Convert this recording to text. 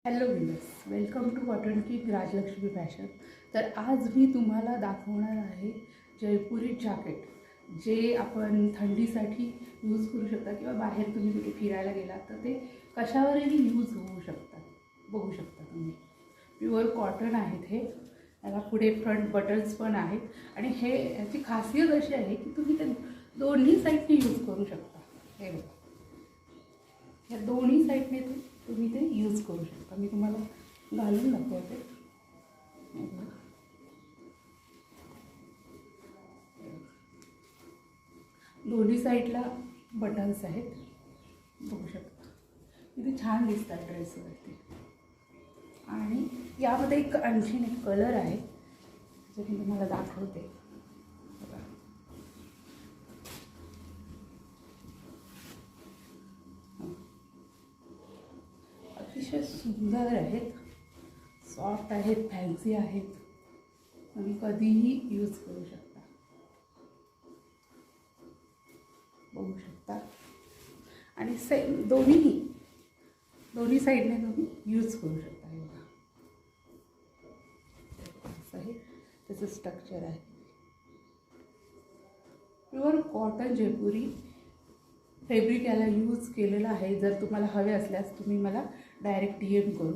Hello viewers, welcome to cotton king Rajlakshmi fashion. तर आज मी तुम्हाला दाखवणार आहे जयपुरी जॅकेट, जे आपण थंडीसाठी यूज करू शकता किंवा बाहेर तुम्ही कुठे फिरायला गेलात तर ते कशावरही यूज होऊ शकतात. बघू शकता तुम्ही, प्युअर कॉटन आहेत हे. याला पुढे फ्रंट बटन्स पण आहेत आणि याची खासियत अशी आहे की तुम्ही ते दोन्ही साईडने यूज करू शकता. हे बघा, या दोन्ही साईडने तुम्ही ते यूज करू शकता. मी तुम्हाला घालून दाखवते. दोन्ही साईडला बटन्स आहेत, बघू शकता. किती छान दिसतात ड्रेसवरती. आणि यामध्ये आणखीन एक कलर आहे जो मी तुम्हाला दाखवते. बघा, अतिशय सुंदर आहेत, सॉफ्ट आहेत, फॅन्सी आहेत. तुम्ही कधीही यूज करू शकता, बघू शकता. आणि सेम दोन्ही साईडने तुम्ही यूज करू शकता. हे बघा, असं आहे त्याचं स्ट्रक्चर आहे. प्युअर कॉटन जयपुरी फॅब्रिक याला यूज केलेलं आहे. जर तुम्हाला हवे असल्यास तुम्ही मला डायरेक्ट DM करू